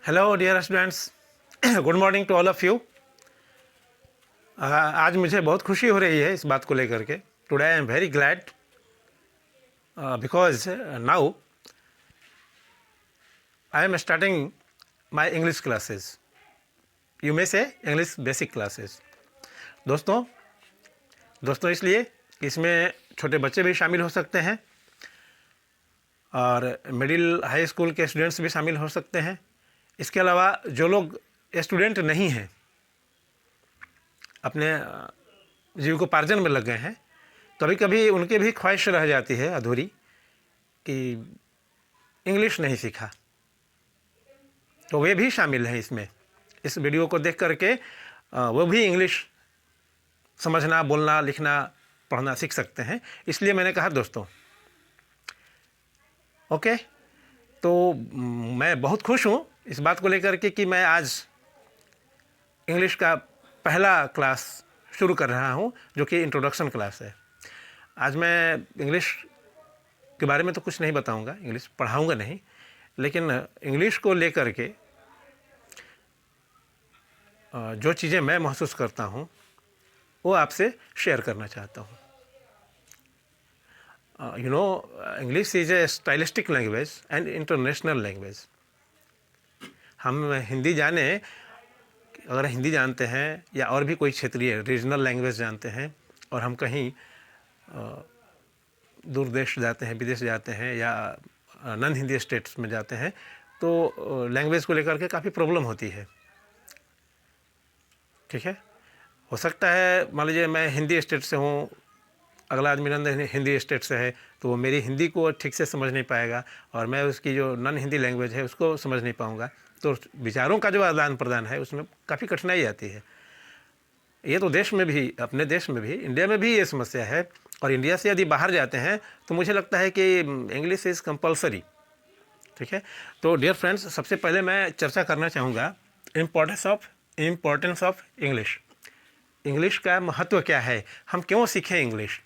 Hello dear students, good morning to all of you. आज मुझे बहुत खुशी हो रही है इस बात को लेकर के। Today I am very glad because now I am starting my English classes, you may से इंग्लिश बेसिक क्लासेस। दोस्तों इसलिए कि इसमें छोटे बच्चे भी शामिल हो सकते हैं और मिडिल हाई स्कूल के स्टूडेंट्स भी शामिल हो सकते हैं। इसके अलावा जो लोग स्टूडेंट नहीं हैं, अपने जीविकोपार्जन में लग गए हैं, कभी कभी उनकी भी ख्वाहिश रह जाती है अधूरी कि इंग्लिश नहीं सीखा, तो वे भी शामिल हैं इसमें। इस वीडियो को देख करके वो भी इंग्लिश समझना, बोलना, लिखना, पढ़ना सीख सकते हैं। इसलिए मैंने कहा दोस्तों, ओके। तो मैं बहुत खुश हूँ इस बात को लेकर के कि मैं आज इंग्लिश का पहला क्लास शुरू कर रहा हूँ, जो कि इंट्रोडक्शन क्लास है। आज मैं इंग्लिश के बारे में तो कुछ नहीं बताऊँगा, इंग्लिश पढ़ाऊँगा नहीं, लेकिन इंग्लिश को लेकर के जो चीज़ें मैं महसूस करता हूँ वो आपसे शेयर करना चाहता हूँ। You know, English is A stylistic language and international language. हम हिंदी जाने, अगर हिंदी जानते हैं या और भी कोई क्षेत्रीय रीजनल लैंग्वेज जानते हैं और हम कहीं दूर देश जाते हैं, विदेश जाते हैं या नॉन हिंदी स्टेट्स में जाते हैं, तो लैंग्वेज को लेकर के काफ़ी प्रॉब्लम होती है। ठीक है, हो सकता है मान लीजिए मैं हिंदी स्टेट से हूँ, अगला आदमी नॉन हिंदी स्टेट से है, तो वो मेरी हिंदी को ठीक से समझ नहीं पाएगा और मैं उसकी जो नॉन हिंदी लैंग्वेज है उसको समझ नहीं पाऊँगा। तो विचारों का जो आदान प्रदान है उसमें काफ़ी कठिनाई आती है। ये तो देश में भी, अपने देश में भी, इंडिया में भी ये समस्या है। और इंडिया से यदि बाहर जाते हैं तो मुझे लगता है कि इंग्लिश इज़ कंपलसरी। ठीक है, तो डियर फ्रेंड्स, सबसे पहले मैं चर्चा करना चाहूँगा इम्पोर्टेंस ऑफ इंग्लिश। इंग्लिश का महत्व क्या है, हम क्यों सीखें इंग्लिश।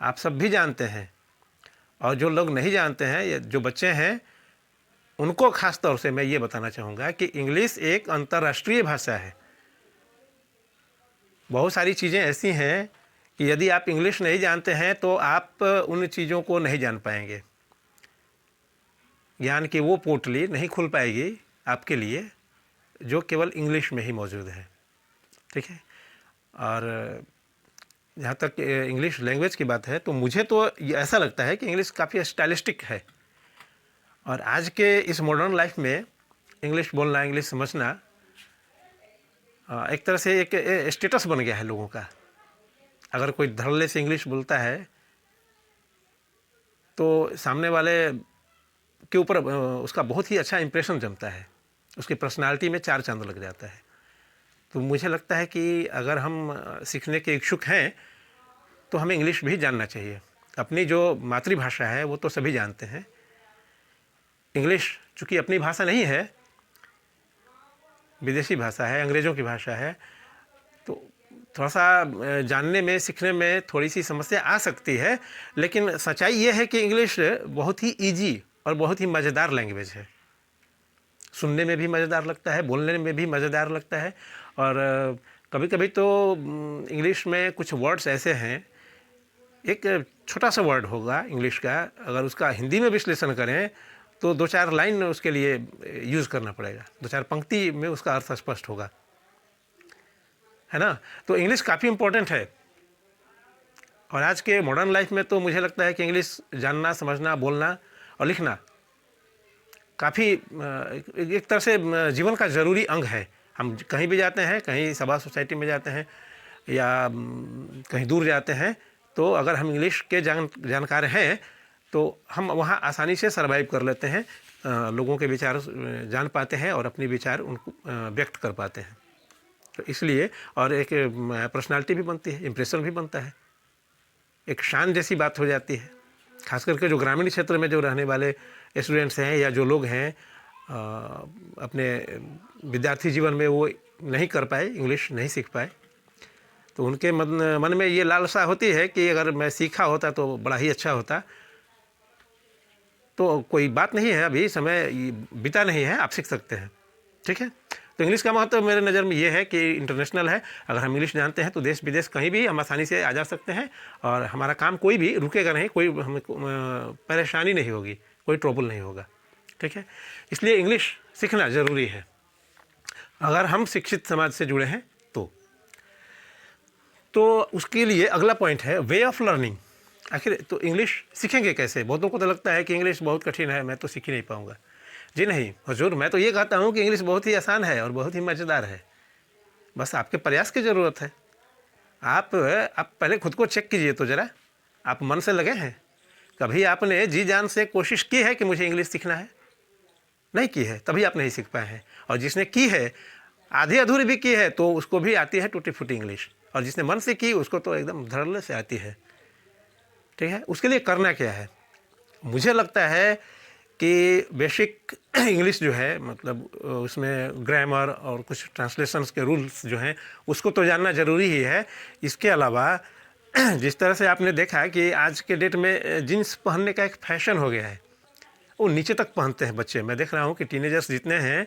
आप सब भी जानते हैं, और जो लोग नहीं जानते हैं, जो बच्चे हैं, उनको ख़ास तौर से मैं ये बताना चाहूँगा कि इंग्लिश एक अंतर्राष्ट्रीय भाषा है। बहुत सारी चीज़ें ऐसी हैं कि यदि आप इंग्लिश नहीं जानते हैं तो आप उन चीज़ों को नहीं जान पाएंगे। ज्ञान की वो पोटली नहीं खुल पाएगी आपके लिए जो केवल इंग्लिश में ही मौजूद है। ठीक है, और जहाँ तक इंग्लिश लैंग्वेज की बात है तो मुझे तो ये ऐसा लगता है कि इंग्लिश काफ़ी स्टाइलिस्टिक है। और आज के इस मॉडर्न लाइफ में इंग्लिश बोलना, इंग्लिश समझना एक तरह से एक स्टेटस बन गया है लोगों का। अगर कोई धड़ल्ले से इंग्लिश बोलता है तो सामने वाले के ऊपर उसका बहुत ही अच्छा इंप्रेशन जमता है, उसकी पर्सनालिटी में चार चांद लग जाता है। तो मुझे लगता है कि अगर हम सीखने के इच्छुक हैं तो हमें इंग्लिश भी जानना चाहिए। अपनी जो मातृभाषा है वो तो सभी जानते हैं। इंग्लिश चूँकि अपनी भाषा नहीं है, विदेशी भाषा है, अंग्रेज़ों की भाषा है, तो थोड़ा सा जानने में, सीखने में थोड़ी सी समस्या आ सकती है। लेकिन सच्चाई ये है कि इंग्लिश बहुत ही ईजी और बहुत ही मज़ेदार लैंग्वेज है। सुनने में भी मज़ेदार लगता है, बोलने में भी मज़ेदार लगता है। और कभी कभी तो इंग्लिश में कुछ वर्ड्स ऐसे हैं, एक छोटा सा वर्ड होगा इंग्लिश का, अगर उसका हिंदी में विश्लेषण करें तो दो चार लाइन उसके लिए यूज़ करना पड़ेगा, दो चार पंक्ति में उसका अर्थ स्पष्ट होगा, है ना। तो इंग्लिश काफ़ी इम्पोर्टेंट है। और आज के मॉडर्न लाइफ में तो मुझे लगता है कि इंग्लिश जानना, समझना, बोलना और लिखना काफ़ी एक तरह से जीवन का ज़रूरी अंग है। हम कहीं भी जाते हैं, कहीं सभा सोसाइटी में जाते हैं या कहीं दूर जाते हैं, तो अगर हम इंग्लिश के जानकार हैं तो हम वहाँ आसानी से सर्वाइव कर लेते हैं, लोगों के विचार जान पाते हैं और अपने विचार उनको व्यक्त कर पाते हैं। तो इसलिए, और एक पर्सनालिटी भी बनती है, इम्प्रेशन भी बनता है, एक शान जैसी बात हो जाती है। खास करके जो ग्रामीण क्षेत्र में जो रहने वाले स्टूडेंट्स हैं या जो लोग हैं अपने विद्यार्थी जीवन में वो नहीं कर पाए, इंग्लिश नहीं सीख पाए, तो उनके मन में ये लालसा होती है कि अगर मैं सीखा होता तो बड़ा ही अच्छा होता। तो कोई बात नहीं है, अभी समय बीता नहीं है, आप सीख सकते हैं। ठीक है, तो इंग्लिश का महत्व मेरे नज़र में ये है कि इंटरनेशनल है। अगर हम इंग्लिश जानते हैं तो देश विदेश कहीं भी हम आसानी से आ जा सकते हैं और हमारा काम कोई भी रुकेगा नहीं, कोई हमें परेशानी नहीं होगी, कोई ट्रबल नहीं होगा। ठीक है, इसलिए इंग्लिश सीखना ज़रूरी है अगर हम शिक्षित समाज से जुड़े हैं तो उसके लिए अगला पॉइंट है वे ऑफ लर्निंग। आखिर तो इंग्लिश सीखेंगे कैसे? बहुतों को तो लगता है कि इंग्लिश बहुत कठिन है, मैं तो सीख ही नहीं पाऊँगा। जी नहीं हुजूर, मैं तो ये कहता हूँ कि इंग्लिश बहुत ही आसान है और बहुत ही मज़ेदार है, बस आपके प्रयास की ज़रूरत है। आप पहले खुद को चेक कीजिए तो ज़रा, आप मन से लगे हैं? कभी आपने जी जान से कोशिश की है कि मुझे इंग्लिश सीखना है? नहीं की है, तभी आप नहीं सीख पाए हैं। और जिसने की है, आधी अधूरी भी की है, तो उसको भी आती है टूटी फूटी इंग्लिश, और जिसने मन से की उसको तो एकदम धड़ल्ले से आती है। ठीक है, उसके लिए करना क्या है? मुझे लगता है कि बेसिक इंग्लिश जो है, मतलब उसमें ग्रामर और कुछ ट्रांसलेशंस के रूल्स जो हैं उसको तो जानना ज़रूरी ही है। इसके अलावा जिस तरह से आपने देखा कि आज के डेट में जीन्स पहनने का एक फैशन हो गया है, वो नीचे तक पहनते हैं बच्चे। मैं देख रहा हूँ कि टीनेजर्स जितने हैं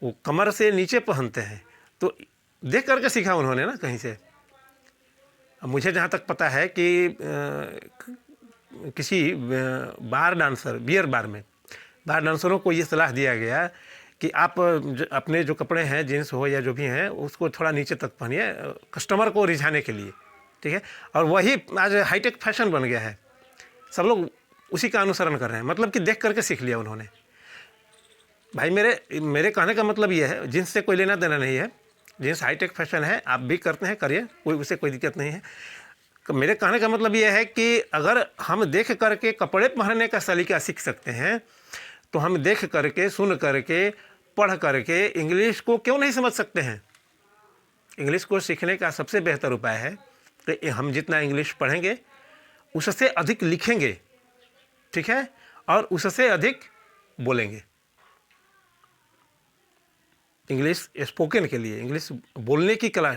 वो कमर से नीचे पहनते हैं, तो देख करके सीखा उन्होंने ना कहीं से। अब मुझे जहाँ तक पता है कि किसी बार डांसर, बियर बार में बार डांसरों को ये सलाह दिया गया कि आप अपने जो कपड़े हैं, जीन्स हो या जो भी हैं, उसको थोड़ा नीचे तक पहनिए कस्टमर को रिझाने के लिए। ठीक है, और वही आज हाईटेक फैशन बन गया है, सब लोग उसी का अनुसरण कर रहे हैं, मतलब कि देख करके सीख लिया उन्होंने। भाई मेरे कहने का मतलब ये है, जीन्स से कोई लेना देना नहीं है, जीन्स हाईटेक फैशन है, आप भी करते हैं करिए, उससे कोई दिक्कत नहीं है। मेरे कहने का मतलब ये है कि अगर हम देख करके कपड़े पहनने का सलीका सीख सकते हैं तो हम देख करके, सुन करके, पढ़ करके इंग्लिश को क्यों नहीं समझ सकते हैं? इंग्लिश को सीखने का सबसे बेहतर उपाय है कि हम जितना इंग्लिश पढ़ेंगे उससे अधिक लिखेंगे। ठीक है, और उससे अधिक बोलेंगे। इंग्लिश स्पोकन के लिए, इंग्लिश बोलने की कला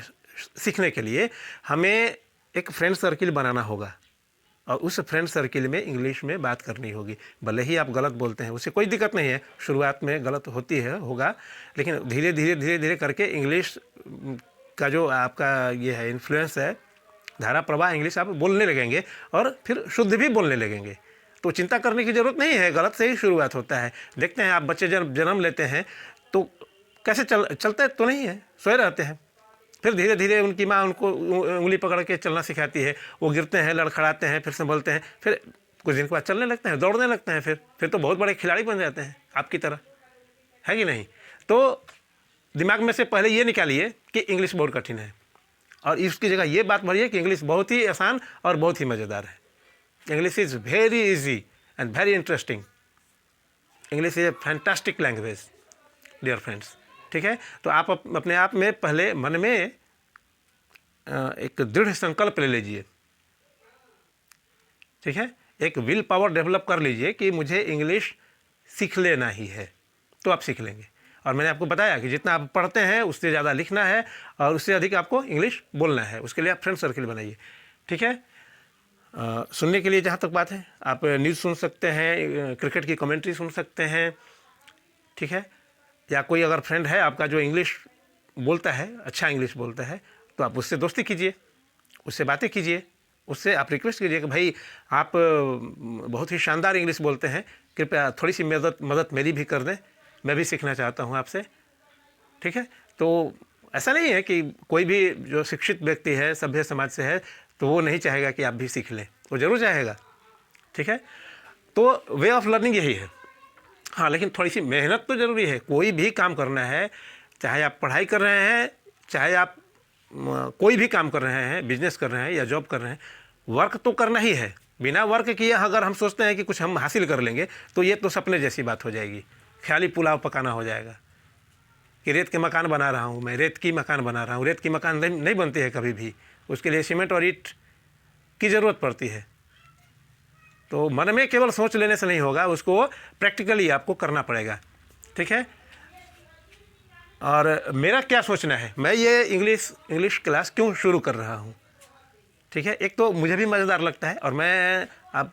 सीखने के लिए हमें एक फ्रेंड सर्किल बनाना होगा और उस फ्रेंड सर्किल में इंग्लिश में बात करनी होगी। भले ही आप गलत बोलते हैं, उससे कोई दिक्कत नहीं है, शुरुआत में गलत होती है, होगा, लेकिन धीरे धीरे करके इंग्लिश का जो आपका ये है इन्फ्लुएंस है, धारा प्रवाह, इंग्लिश आप बोलने लगेंगे और फिर शुद्ध भी बोलने लगेंगे। तो चिंता करने की ज़रूरत नहीं है, गलत से ही शुरुआत होता है। देखते हैं आप बच्चे जब जन्म लेते हैं तो कैसे चलते तो नहीं है, सोए रहते हैं, फिर धीरे धीरे उनकी माँ उनको उंगली पकड़ के चलना सिखाती है, वो गिरते हैं, लड़खड़ाते हैं, फिर संभलते हैं, फिर कुछ दिन के बाद चलने लगते हैं, दौड़ने लगते हैं, फिर तो बहुत बड़े खिलाड़ी बन जाते हैं आपकी तरह, है कि नहीं? तो दिमाग में से पहले ये निकालिए कि इंग्लिश बहुत कठिन है और इसकी जगह ये बात भरिए कि इंग्लिश बहुत ही आसान और बहुत ही मज़ेदार है। English is very easy and very interesting. English is a fantastic language dear friends. ठीक है, तो आप अपने आप में पहले मन में एक दृढ़ संकल्प ले लीजिए। ठीक है, एक विल पावर डेवलप कर लीजिए कि मुझे इंग्लिश सीख लेना ही है, तो आप सीख लेंगे। और मैंने आपको बताया कि जितना आप पढ़ते हैं उससे ज़्यादा लिखना है और उससे अधिक आपको इंग्लिश बोलना है। उसके लिए आप फ्रेंड सर्किल बनाइए। ठीक है, सुनने के लिए जहाँ तक बात है, आप न्यूज़ सुन सकते हैं, क्रिकेट की कमेंट्री सुन सकते हैं। ठीक है, या कोई अगर फ्रेंड है आपका जो इंग्लिश बोलता है, अच्छा इंग्लिश बोलता है, तो आप उससे दोस्ती कीजिए, उससे बातें कीजिए, उससे आप रिक्वेस्ट कीजिए कि भाई आप बहुत ही शानदार इंग्लिश बोलते हैं, कृपया थोड़ी सी मदद मेरी भी कर दें, मैं भी सीखना चाहता हूँ आपसे। ठीक है, तो ऐसा नहीं है कि कोई भी जो शिक्षित व्यक्ति है, सभ्य समाज से है, तो वो नहीं चाहेगा कि आप भी सीख लें, वो ज़रूर चाहेगा। ठीक है, तो वे ऑफ लर्निंग यही है। हाँ, लेकिन थोड़ी सी मेहनत तो ज़रूरी है। कोई भी काम करना है, चाहे आप पढ़ाई कर रहे हैं, चाहे आप कोई भी काम कर रहे हैं, बिजनेस कर रहे हैं या जॉब कर रहे हैं, वर्क तो करना ही है। बिना वर्क किए अगर हम सोचते हैं कि कुछ हम हासिल कर लेंगे तो ये तो सपने जैसी बात हो जाएगी, ख्याली पुलाव पकाना हो जाएगा कि रेत के मकान बना रहा हूँ मैं, रेत की मकान बना रहा हूँ। रेत की मकान नहीं बनती है कभी भी, उसके लिए सीमेंट और ईंट की ज़रूरत पड़ती है। तो मन में केवल सोच लेने से नहीं होगा, उसको प्रैक्टिकली आपको करना पड़ेगा। ठीक है, और मेरा क्या सोचना है, मैं ये इंग्लिश क्लास क्यों शुरू कर रहा हूँ। ठीक है, एक तो मुझे भी मज़ेदार लगता है और मैं आप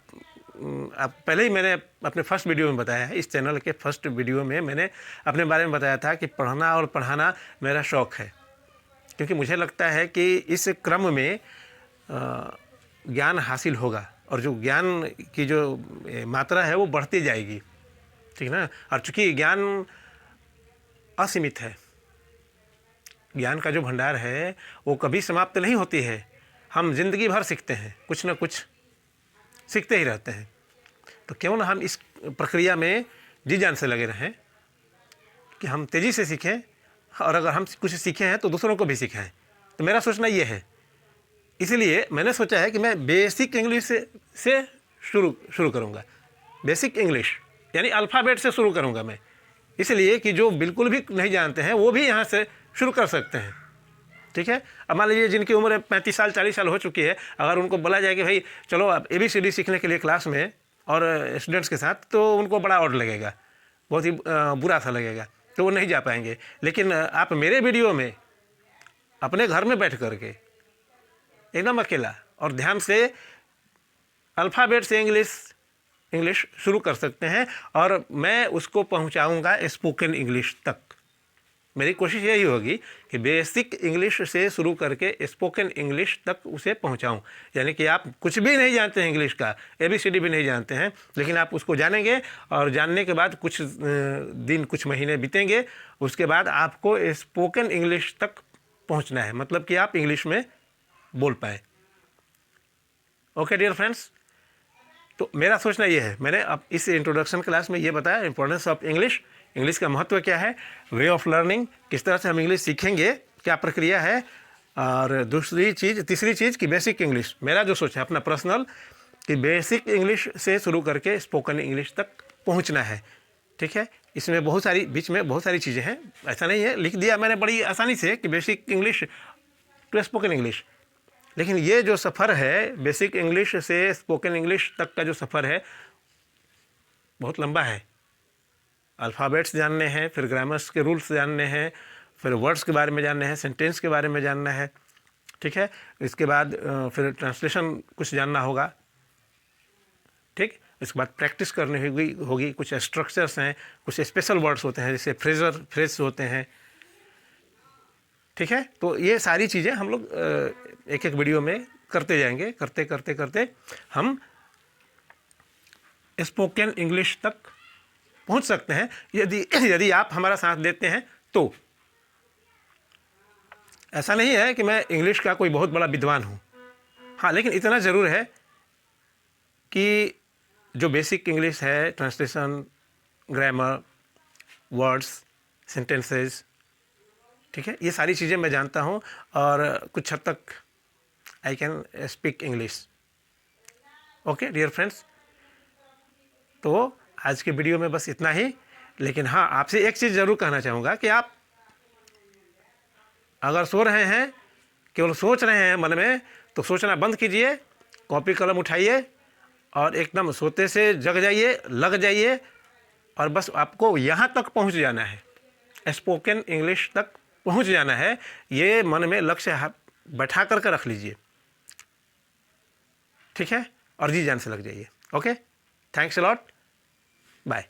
आप पहले ही मैंने अपने फर्स्ट वीडियो में बताया है, इस चैनल के फर्स्ट वीडियो में मैंने अपने बारे में बताया था कि पढ़ना और पढ़ाना मेरा शौक़ है, क्योंकि मुझे लगता है कि इस क्रम में ज्ञान हासिल होगा और जो ज्ञान की जो मात्रा है वो बढ़ती जाएगी, ठीक ना। और चूँकि ज्ञान असीमित है, ज्ञान का जो भंडार है वो कभी समाप्त नहीं होती है। हम जिंदगी भर सीखते हैं, कुछ ना कुछ सीखते ही रहते हैं। तो क्यों ना हम इस प्रक्रिया में जी जान से लगे रहें कि हम तेज़ी से सीखें, और अगर हम कुछ सीखे हैं तो दूसरों को भी सिखाएं। तो मेरा सोचना ये है, इसलिए मैंने सोचा है कि मैं बेसिक इंग्लिश से शुरू करूँगा। बेसिक इंग्लिश यानी अल्फ़ाबेट से शुरू करूँगा मैं, इसलिए कि जो बिल्कुल भी नहीं जानते हैं वो भी यहाँ से शुरू कर सकते हैं, ठीक है। अब मान लीजिए जिनकी उम्र 35 साल 40 साल हो चुकी है, अगर उनको बोला जाए कि भाई चलो आप ABCD सीखने के लिए क्लास में और स्टूडेंट्स के साथ, तो उनको बड़ा ऑड लगेगा, बहुत ही बुरा सा लगेगा, तो वो नहीं जा पाएंगे। लेकिन आप मेरे वीडियो में अपने घर में बैठ करके एकदम अकेला और ध्यान से अल्फ़ाबेट से इंग्लिश शुरू कर सकते हैं, और मैं उसको पहुंचाऊंगा स्पोकन इंग्लिश तक। मेरी कोशिश यही होगी कि बेसिक इंग्लिश से शुरू करके स्पोकन इंग्लिश तक उसे पहुंचाऊं। यानी कि आप कुछ भी नहीं जानते हैं इंग्लिश का, ABCD भी नहीं जानते हैं, लेकिन आप उसको जानेंगे, और जानने के बाद कुछ दिन कुछ महीने बीतेंगे, उसके बाद आपको स्पोकन इंग्लिश तक पहुंचना है, मतलब कि आप इंग्लिश में बोल पाए। ओके डियर फ्रेंड्स, तो मेरा सोचना ये है, मैंने अब इस इंट्रोडक्शन क्लास में ये बताया इंपॉर्टेंस ऑफ इंग्लिश, इंग्लिश का महत्व क्या है, वे ऑफ लर्निंग, किस तरह से हम इंग्लिश सीखेंगे, क्या प्रक्रिया है, और तीसरी चीज़ कि बेसिक इंग्लिश, मेरा जो सोच है अपना पर्सनल, कि बेसिक इंग्लिश से शुरू करके स्पोकन इंग्लिश तक पहुंचना है, ठीक है। इसमें बीच में बहुत सारी चीज़ें हैं, ऐसा नहीं है लिख दिया मैंने बड़ी आसानी से कि basic English to spoken English, लेकिन ये जो सफ़र है बेसिक इंग्लिश से स्पोकन इंग्लिश तक का जो सफ़र है बहुत लंबा है। अल्फ़ाबेट्स जानने हैं, फिर ग्रामर्स के रूल्स जानने हैं, फिर वर्ड्स के बारे में जानने हैं, सेंटेंस के बारे में जानना है, ठीक है। इसके बाद फिर ट्रांसलेशन कुछ जानना होगा, ठीक। इसके बाद प्रैक्टिस करनी होगी, कुछ स्ट्रक्चर्स हैं, कुछ स्पेशल वर्ड्स होते हैं, जैसे फ्रेज होते हैं, ठीक है। तो ये सारी चीज़ें हम लोग एक एक वीडियो में करते जाएंगे, करते हम स्पोकन इंग्लिश तक पहुंच सकते हैं, यदि आप हमारा साथ देते हैं तो। ऐसा नहीं है कि मैं इंग्लिश का कोई बहुत बड़ा विद्वान हूं, हाँ, लेकिन इतना ज़रूर है कि जो बेसिक इंग्लिश है, ट्रांसलेशन, ग्रामर, वर्ड्स, सेंटेंसेस, ठीक है, ये सारी चीज़ें मैं जानता हूँ, और कुछ हद तक I can speak English. Okay dear friends, तो आज के वीडियो में बस इतना ही। लेकिन हाँ, आपसे एक चीज़ ज़रूर कहना चाहूँगा कि आप अगर सो रहे हैं, केवल सोच रहे हैं मन में, तो सोचना बंद कीजिए, कॉपी कलम उठाइए और एकदम सोते से जग जाइए, लग जाइए, और बस आपको यहाँ तक पहुँच जाना है, स्पोकन इंग्लिश तक पहुँच जाना है। ये मन में लक्ष्य बैठा करके रख लीजिए, ठीक है, और जी जान से लग जाइए। Okay, thanks a lot, bye.